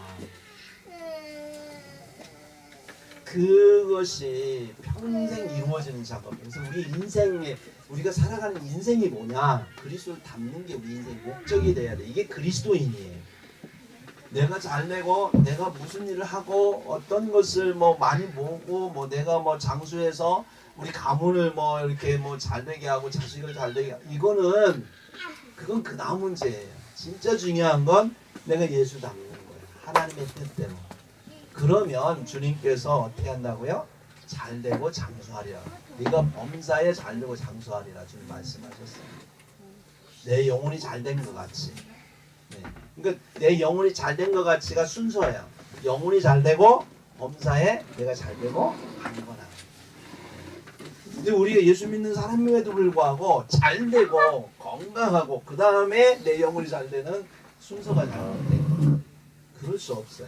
그것이 평생 이루어지는 작업. 그래서 우리 인생에 우리가 살아가는 인생이 뭐냐? 그리스도를 닮는 게 우리 인생의 목적이 돼야 돼. 이게 그리스도인이에요. 내가 잘 되고 내가 무슨 일을 하고 어떤 것을 뭐 많이 모으고 뭐 내가 뭐 장수해서 우리 가문을 뭐 이렇게 뭐 잘 되게 하고 자식을 잘 되게 하고, 그건 그 다음 문제예요. 진짜 중요한 건 내가 예수 닮는 거예요. 하나님의 뜻대로. 그러면 주님께서 어떻게 한다고요? 잘 되고 장수하리라. 네가 범사에 잘 되고 장수하리라 주님 말씀하셨어요. 내 영혼이 잘 된 것 같이. 네. 그러니까 내 영혼이 잘 된 것 같이가 순서예요. 영혼이 잘 되고 범사에 내가 잘 되고 가는 거나. 근데 우리가 예수 믿는 사람임에도 불구하고 잘 되고 건강하고 그 다음에 내 영혼이 잘 되는 순서가 잘못돼. 그럴 수 없어요.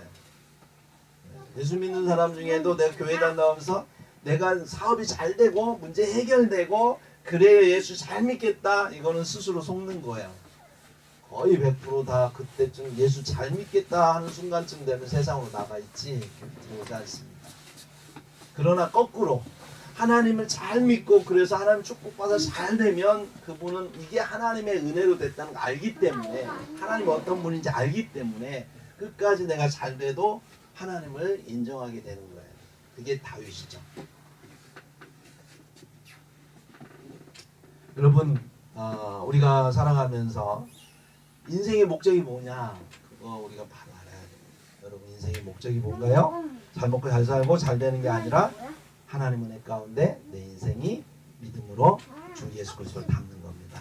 예수 믿는 사람 중에도 내가 교회 다니면서 내가 사업이 잘 되고 문제 해결되고 그래야 예수 잘 믿겠다, 이거는 스스로 속는 거예요. 거의 100%다 그때쯤 예수 잘 믿겠다 하는 순간쯤 되면 세상으로 나가 있지 들어오지 않습니다. 그러나 거꾸로 하나님을 잘 믿고 그래서 하나님 축복받아 잘 되면 그분은 이게 하나님의 은혜로 됐다는 걸 알기 때문에, 하나님이 어떤 분인지 알기 때문에 끝까지 내가 잘 돼도 하나님을 인정하게 되는 거예요. 그게 다윗이죠. 여러분, 우리가 살아가면서 인생의 목적이 뭐냐, 그거 우리가 바로 알아야 돼요. 여러분, 인생의 목적이 뭔가요? 잘 먹고 잘 살고 잘 되는 게 아니라 하나님 은혜 가운데 내 인생이 믿음으로 주 예수 그리스도를 닮는 겁니다.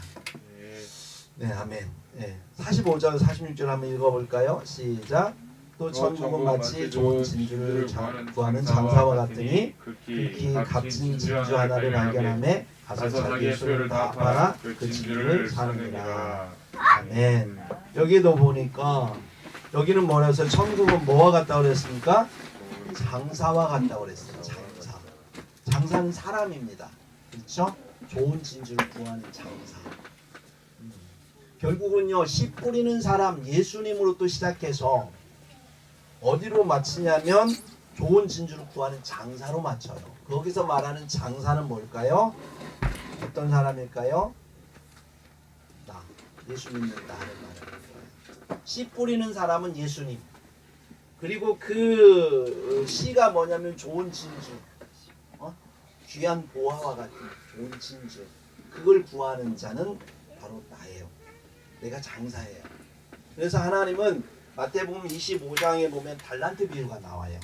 네, 아멘. 네, 45절 46절 한번 읽어볼까요? 시작. 또 천국은 마치 좋은 진주를 구하는 장사와 같으니 극히 값진 진주 하나를 발견하며 가서 자기의 소유를 다 팔아 그 진주를 사느니라. 아멘. 여기도 보니까 여기는 뭐라서 천국은 뭐와 같다고 그랬습니까? 장사와 같다고 그랬어요. 장사. 장사는 사람입니다. 그렇죠? 좋은 진주를 구하는 장사. 결국은요, 씨 뿌리는 사람 예수님으로 또 시작해서 어디로 마치냐면 좋은 진주를 구하는 장사로 맞춰요. 거기서 말하는 장사는 뭘까요? 어떤 사람일까요? 나, 예수 믿는 나를 말하는 거예요. 씨 뿌리는 사람은 예수님. 그리고 그 씨가 뭐냐면 좋은 진주, 귀한 보화와 같은 좋은 진주, 그걸 구하는 자는 바로 나예요. 내가 장사예요. 그래서 하나님은 마태복음 25장에 보면 달란트 비유가 나와요.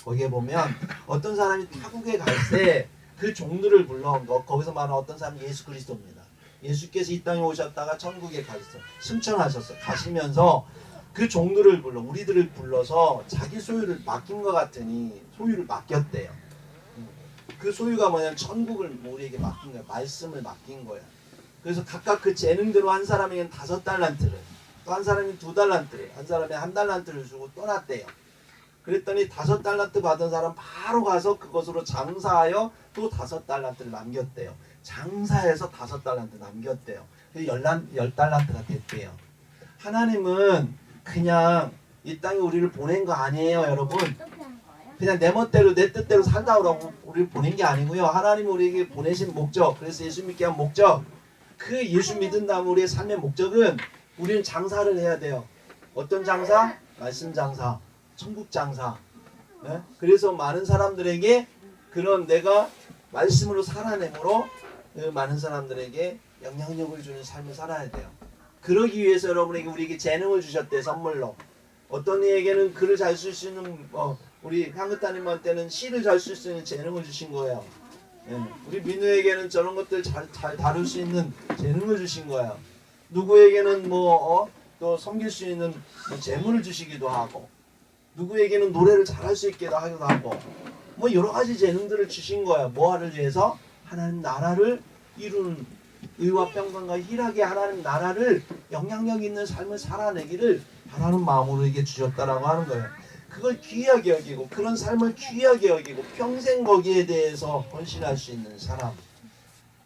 거기에 보면 어떤 사람이 타국에 갈 때 그 종들을 불러온 거, 거기서 말하는 어떤 사람이 예수 그리스도입니다. 예수께서 이 땅에 오셨다가 천국에 가셨어요. 승천하셨어요. 가시면서 그 종들을 불러, 우리들을 불러서 자기 소유를 맡긴 것 같으니 소유를 맡겼대요. 그 소유가 뭐냐면 천국을 우리에게 맡긴 거예요. 말씀을 맡긴 거예요. 그래서 각각 그 재능대로 한 사람에게는 5달란트를, 또 한 사람이 2달란트를, 한 사람이 1달란트를 주고 떠났대요. 그랬더니 5달란트 받은 사람 바로 가서 그것으로 장사하여 또 5달란트를 남겼대요. 장사해서 5달란트 남겼대요. 그래서 10달란트가 됐대요. 하나님은 그냥 이 땅에 우리를 보낸 거 아니에요, 여러분. 그냥 내 멋대로 내 뜻대로 살다 오라고 우리를 보낸 게 아니고요. 하나님이 우리에게 보내신 목적, 그래서 예수 믿게 한 목적, 그 예수 믿은 다음 우리의 삶의 목적은 우리는 장사를 해야 돼요. 어떤 장사? 말씀 장사, 천국 장사. 네? 그래서 많은 사람들에게 그런 내가 말씀으로 살아내므로 많은 사람들에게 영향력을 주는 삶을 살아야 돼요. 그러기 위해서 여러분에게 우리에게 재능을 주셨대, 선물로. 어떤 이에게는 글을 잘 쓸 수 있는 우리 향긋따님한테는 시를 잘 쓸 수 있는 재능을 주신 거예요. 네. 우리 민우에게는 저런 것들 잘 다룰 수 있는 재능을 주신 거예요. 누구에게는 또 섬길 수 있는 재물을 주시기도 하고, 누구에게는 노래를 잘할 수 있기도 하고, 여러 가지 재능들을 주신 거예요. 뭐하를 위해서? 하나님 나라를 이루는, 의와 평강과 희락의 하나님 나라를 영향력 있는 삶을 살아내기를 바라는 마음으로 이게 주셨다라고 하는 거예요. 그걸 귀하게 여기고, 그런 삶을 귀하게 여기고 평생 거기에 대해서 헌신할 수 있는 사람,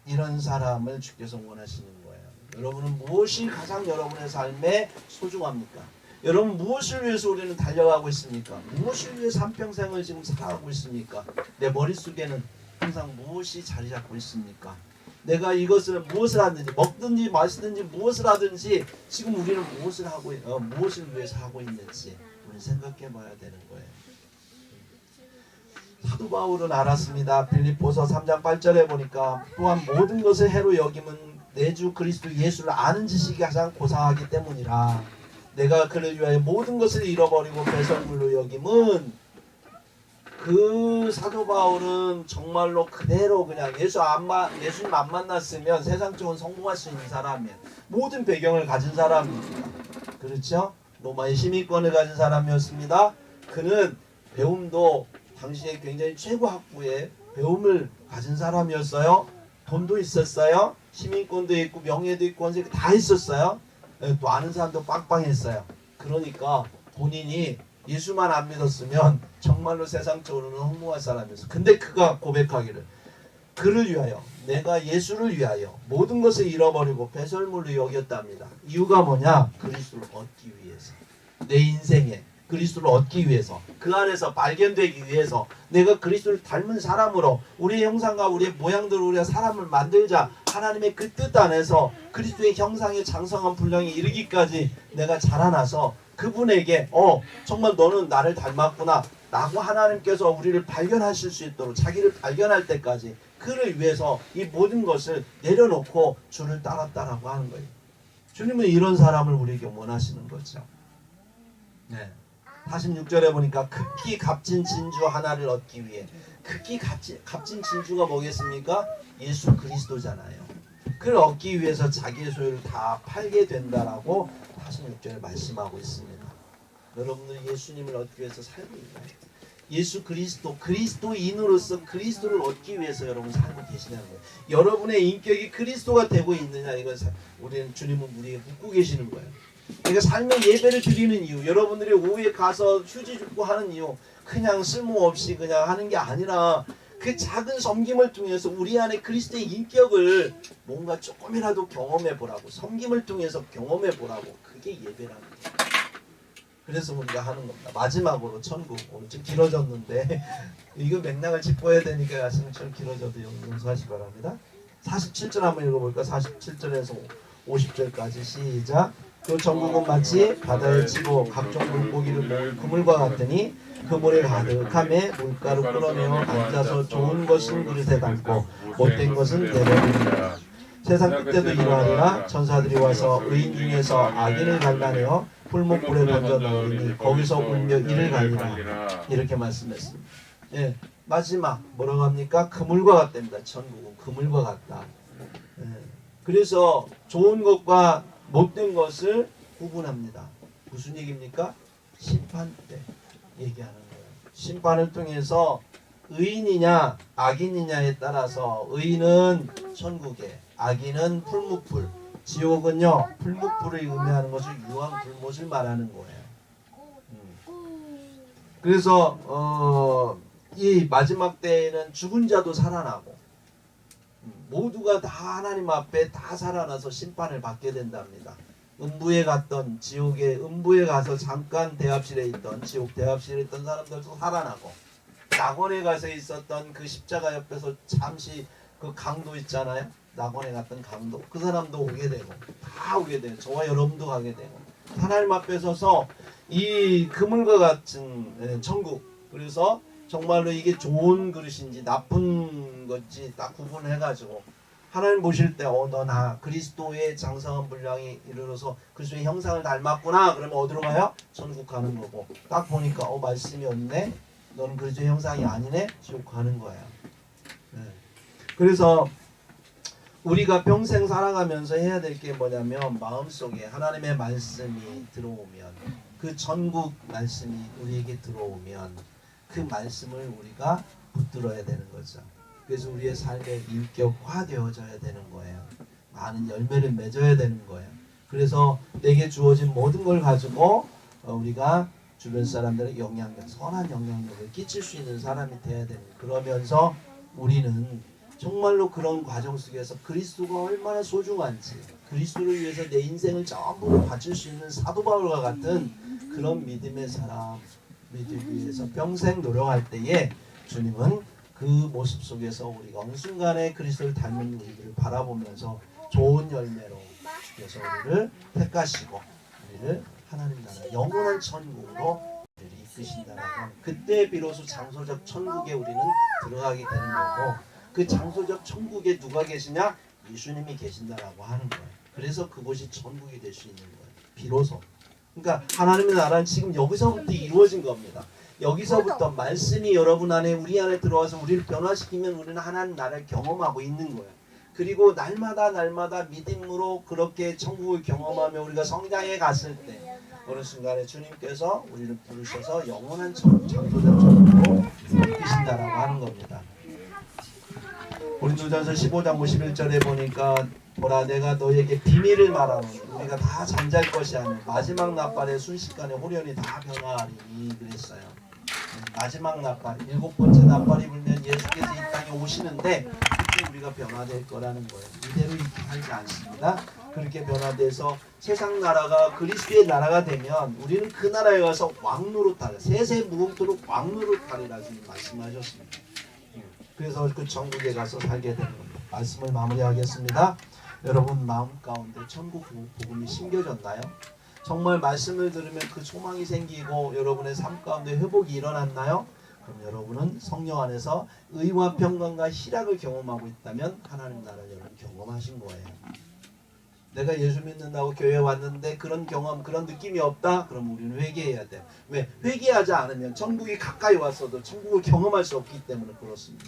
이런 사람을 주께서 원하시는 거예요. 여러분은 무엇이 가장 여러분의 삶에 소중합니까? 여러분 무엇을 위해서 우리는 달려가고 있습니까? 무엇을 위해서 한평생을 지금 살아가고 있습니까? 내 머릿속에는 항상 무엇이 자리 잡고 있습니까? 내가 이것을 무엇을 하든지, 먹든지 마시든지 무엇을 하든지 지금 우리는 무엇을 위해서 하고 있는지 우리는 생각해 봐야 되는 거예요. 사도 바울은 알았습니다. 빌립보서 3장 8절에 보니까 또한 모든 것을 해로 여김은 내 주 그리스도 예수를 아는 지식이 가장 고상하기 때문이라. 내가 그를 위하여 모든 것을 잃어버리고 배설물로 여김은, 그 사도 바울은 정말로 그대로 그냥 예수님 안 만났으면 세상적으로 성공할 수 있는 사람이에요. 모든 배경을 가진 사람입니다. 그렇죠? 로마의 시민권을 가진 사람이었습니다. 그는 배움도 당시에 굉장히 최고 학부의 배움을 가진 사람이었어요. 돈도 있었어요. 시민권도 있고 명예도 있고 원세 다 있었어요. 또 아는 사람도 빵빵했어요. 그러니까 본인이 예수만 안 믿었으면 정말로 세상적으로는 허무할 사람이었어요. 근데 그가 고백하기를 그를 위하여 내가 예수를 위하여 모든 것을 잃어버리고 배설물로 여겼답니다. 이유가 뭐냐? 그리스도를 얻기 위해서. 내 인생에 그리스도를 얻기 위해서, 그 안에서 발견되기 위해서 내가 그리스도를 닮은 사람으로 우리의 형상과 우리의 모양대로 우리가 사람을 만들자 하나님의 그 뜻 안에서 그리스도의 형상의 장성한 분량에 이르기까지 내가 자라나서 그분에게 정말 너는 나를 닮았구나 라고 하나님께서 우리를 발견하실 수 있도록 자기를 발견할 때까지 그를 위해서 이 모든 것을 내려놓고 주를 따랐다라고 하는 거예요. 주님은 이런 사람을 우리에게 원하시는 거죠. 네. 46절에 보니까 극히 값진 진주 하나를 얻기 위해, 극히 값진 진주가 뭐겠습니까? 예수 그리스도잖아요. 그를 얻기 위해서 자기의 소유를 다 팔게 된다라고 46절에 말씀하고 있습니다. 여러분들 예수님을 얻기 위해서 살고 있나요? 예수 그리스도, 그리스도인으로서 그리스도를 얻기 위해서 여러분 살고 계시냐는 거예요. 여러분의 인격이 그리스도가 되고 있느냐, 이걸 우리는 주님은 우리에게 묻고 계시는 거예요. 그러니까 삶의 예배를 드리는 이유, 여러분들이 오후에 가서 휴지 줍고 하는 이유, 그냥 쓸모없이 그냥 하는 게 아니라 그 작은 섬김을 통해서 우리 안에 그리스도의 인격을 뭔가 조금이라도 경험해 보라고, 섬김을 통해서 경험해 보라고, 그게 예배라는 거예요. 그래서 우리가 하는 겁니다. 마지막으로 천국, 오늘 좀 길어졌는데 이거 맥락을 짚어야 되니까 말씀처럼 길어져도 용서하시기 바랍니다. 47절 한번 읽어볼까? 47절에서 50절까지 시작. 그 천국은 마치 바다에 치고 각종 물고기를 모은 그물과 같으니 그물에 가득함에 물가로 끌어내어 앉아서 좋은 것은 그릇에 담고 못된 것은 내려놓으리라. 세상 끝때도 이러하리라. 천사들이 와서 의인 중에서 악인을 갈라내어 풀목불에 던져 넣으리니 거기서 울며 이를 갈리라. 이렇게 말씀했습니다. 예, 마지막 뭐라고 합니까? 그물과 같답니다. 천국은 그물과 같다. 예, 그래서 좋은 것과 못된 것을 구분합니다. 무슨 얘기입니까? 심판 때 얘기하는 거예요. 심판을 통해서 의인이냐 악인이냐에 따라서 의인은 천국에, 악인은 풀무불, 지옥은요 풀무불을 의미하는 것을 유황 불못을 말하는 거예요. 그래서 이 마지막 때에는 죽은 자도 살아나고 모두가 다 하나님 앞에 다 살아나서 심판을 받게 된답니다. 음부에 갔던, 지옥에 음부에 가서 잠깐 대합실에 있던, 지옥 대합실에 있던 사람들도 살아나고, 낙원에 가서 있었던 그 십자가 옆에서 잠시 그 강도 있잖아요. 낙원에 갔던 강도, 그 사람도 오게 되고, 다 오게 돼요. 저와 여러분도 가게 되고, 하나님 앞에 서서 이 그물과 같은 천국, 그래서 정말로 이게 좋은 그릇인지 나쁜 건지 딱 구분해가지고 하나님 보실 때 너 나 그리스도의 장성한 분량이 이르러서 그리스도의 형상을 닮았구나. 그러면 어디로 가요? 천국 가는 거고, 딱 보니까 말씀이 없네, 너는 그리스도의 형상이 아니네, 지옥 가는 거야. 네. 그래서 우리가 평생 살아가면서 해야 될 게 뭐냐면 마음속에 하나님의 말씀이 들어오면, 그 천국 말씀이 우리에게 들어오면 그 말씀을 우리가 붙들어야 되는 거죠. 그래서 우리의 삶에 인격화되어져야 되는 거예요. 많은 열매를 맺어야 되는 거예요. 그래서 내게 주어진 모든 걸 가지고 우리가 주변 사람들의 영향력, 선한 영향력을 끼칠 수 있는 사람이 돼야 되는 거예요. 그러면서 우리는 정말로 그런 과정 속에서 그리스도가 얼마나 소중한지, 그리스도를 위해서 내 인생을 전부 바칠 수 있는 사도 바울과 같은 그런 믿음의 사람 되기 위해서 평생 노력할 때에 주님은 그 모습 속에서 우리가 어느 순간에 그리스도를 닮은 우리들을 바라보면서 좋은 열매로 주께서 우리를 택하시고 우리를 하나님 나라 영원한 천국으로 우리를 이끄신다라고, 그때 비로소 장소적 천국에 우리는 들어가게 되는 거고, 그 장소적 천국에 누가 계시냐? 예수님이 계신다라고 하는 거예요. 그래서 그곳이 천국이 될 수 있는 거예요. 비로소. 그러니까 하나님의 나라는 지금 여기서부터 이루어진 겁니다. 여기서부터 말씀이 여러분 안에, 우리 안에 들어와서 우리를 변화시키면 우리는 하나님 나라를 경험하고 있는 거예요. 그리고 날마다 믿음으로 그렇게 천국을 경험하며 우리가 성장해 갔을 때 어느 순간에 주님께서 우리를 부르셔서 영원한 장소적 천국으로 이끄신다라고 하는 겁니다. 고린도전서 15장 51절에 보니까 보라 내가 너에게 비밀을 말하노니 우리가 다 잠잘 것이 아니라 마지막 나팔에 순식간에 호련히 다 변화하리니 그랬어요. 마지막 나팔, 7번째 나팔이 불면 예수께서 이 땅에 오시는데 그때 우리가 변화될 거라는 거예요. 이대로 이렇게 살지 않습니다. 그렇게 변화돼서 세상 나라가 그리스도의 나라가 되면 우리는 그 나라에 가서 왕노릇하리, 세세 무궁토록 왕노릇하리라 주님 말씀하셨습니다. 그래서 그 천국에 가서 살게 되는 겁니다. 말씀을 마무리하겠습니다. 여러분 마음 가운데 천국 복음이 심겨졌나요? 정말 말씀을 들으면 그 소망이 생기고 여러분의 삶 가운데 회복이 일어났나요? 그럼 여러분은 성령 안에서 의와 평강과 희락을 경험하고 있다면 하나님 나라를 여러분 경험하신 거예요. 내가 예수 믿는다고 교회 왔는데 그런 경험, 그런 느낌이 없다? 그럼 우리는 회개해야 돼요. 왜? 회개하지 않으면 천국이 가까이 왔어도 천국을 경험할 수 없기 때문에 그렇습니다.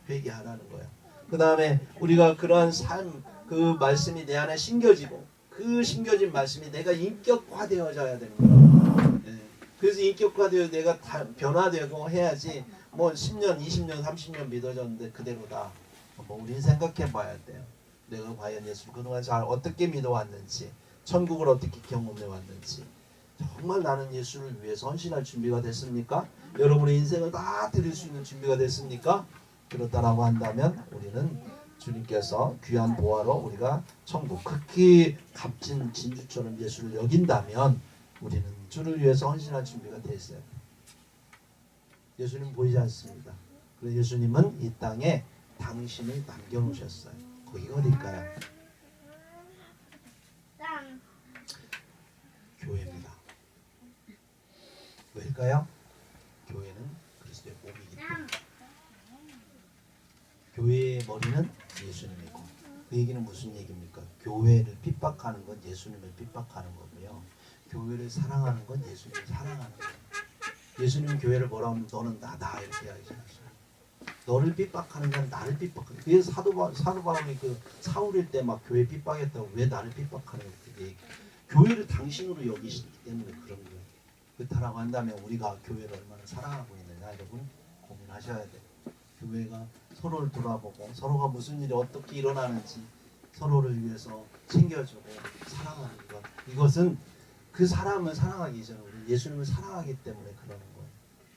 회개하라는 거예요. 그 다음에 우리가 그러한 삶, 그 말씀이 내 안에 심겨지고 그 심겨진 말씀이 내가 인격화되어져야 되는 거예요. 네. 그래서 인격화되어 내가 변화되고 해야지 뭐 10년, 20년, 30년 믿어졌는데 그대로다. 뭐 우리는 생각해 봐야 돼요. 내가 과연 예수를 그동안 잘 어떻게 믿어왔는지, 천국을 어떻게 경험해 왔는지, 정말 나는 예수를 위해서 헌신할 준비가 됐습니까? 여러분의 인생을 다 드릴 수 있는 준비가 됐습니까? 그렇다라고 한다면 우리는 주님께서 귀한 보화로 우리가 천국 극히 값진 진주처럼 예수를 여긴다면 우리는 주를 위해서 헌신할 준비가 되어 있어요. 예수님 보이지 않습니다. 그래서 예수님은 이 땅에 당신을 남겨놓으셨어요. 거기가 어딜까요? 교회입니다. 왜일까요? 교회는 그리스도의 몸이기 때문에. 교회의 머리는 예수님이고, 그 얘기는 무슨 얘기입니까? 교회를 핍박하는 건 예수님을 핍박하는 거고요. 교회를 사랑하는 건 예수님을 사랑하는 거예요. 예수님은 교회를 뭐라고 하면 너는 나다 이렇게 이야기하셨어요. 너를 핍박하는 건 나를 핍박하는 거예요. 그래서 사도 바울이 그 사울일 때 막 교회 핍박했다고 왜 나를 핍박하는 거예요? 교회를 당신으로 여기시기 때문에 그런 거예요. 그렇다라고 한다면 우리가 교회를 얼마나 사랑하고 있느냐 여러분 고민하셔야 돼요. 교회가 서로를 돌아보고 서로가 무슨 일이 어떻게 일어나는지 서로를 위해서 챙겨주고 사랑하는 것, 이것은 그 사람을 사랑하기 전에 우리 예수님을 사랑하기 때문에 그러는 거예요.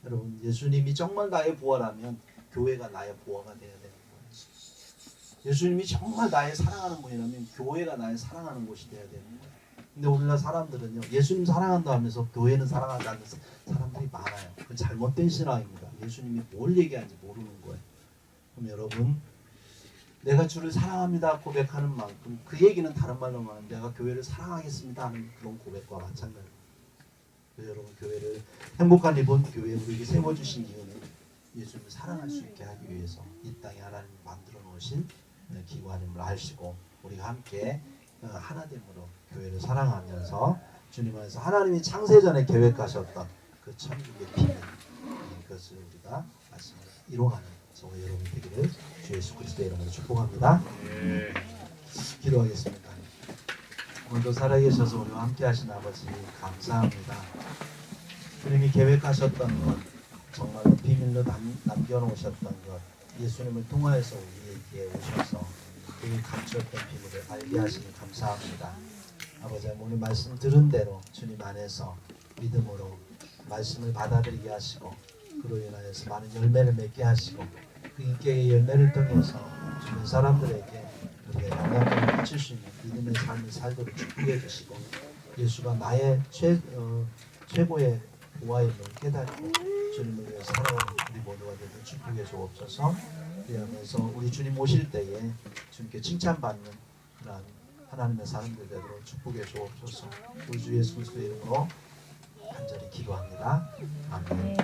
여러분 예수님이 정말 나의 보화라면 교회가 나의 보화가 되어야 되는 거예요. 예수님이 정말 나의 사랑하는 분이라면 교회가 나의 사랑하는 곳이 되어야 되는 거예요. 근데 우리나라 사람들은요 예수님 사랑한다 하면서 교회는 사랑하지 않는 사람들이 많아요. 그건 잘못된 신앙입니다. 예수님이 뭘 얘기하는지 모르는 거예요. 그럼 여러분 내가 주를 사랑합니다 고백하는 만큼 그 얘기는 다른 말로 말하면 내가 교회를 사랑하겠습니다 하는 그런 고백과 마찬가지입니다. 그래서 여러분 교회를 행복한 리본 교회 우리에게 세워주신 이유는 예수님을 사랑할 수 있게 하기 위해서 이 땅에 하나님이 만들어 놓으신 기관임을 아시고 우리가 함께 하나됨으로 교회를 사랑하면서 주님 안에서 하나님이 창세전에 계획하셨던 그 천국의 비밀 그것을 우리가 말씀을 이루어가는 저와 여러분이 되기를 주 예수 그리스도의 이름으로 축복합니다. 기도하겠습니다. 오늘도 살아계셔서 우리와 함께 하신 아버지 감사합니다. 주님이 계획하셨던 것 정말로 비밀로 남겨놓으셨던 것 예수님을 통하여서 우리에게 오셔서 그 감추었던 비밀을 알게 하시니 감사합니다. 아버지 오늘 말씀 들은 대로 주님 안에서 믿음으로 말씀을 받아들이게 하시고 그로 인하여서 많은 열매를 맺게 하시고 그 인격의 열매를 통해서 주변 사람들에게 우리가 영향을 미칠 수 있는 믿음의 삶을 살도록 축복해 주시고 예수가 나의 최고의 보화임을 깨닫고 주님을 위해 살아가는 우리 모두가 되도록 축복해 주옵소서. 그러면서 우리 주님 오실 때에 주님께 칭찬받는 그런 하나님의 사람들 되도록 축복해 주옵소서. 우리 주 예수 그리스도의 이름으로 간절히 기도합니다. 아멘.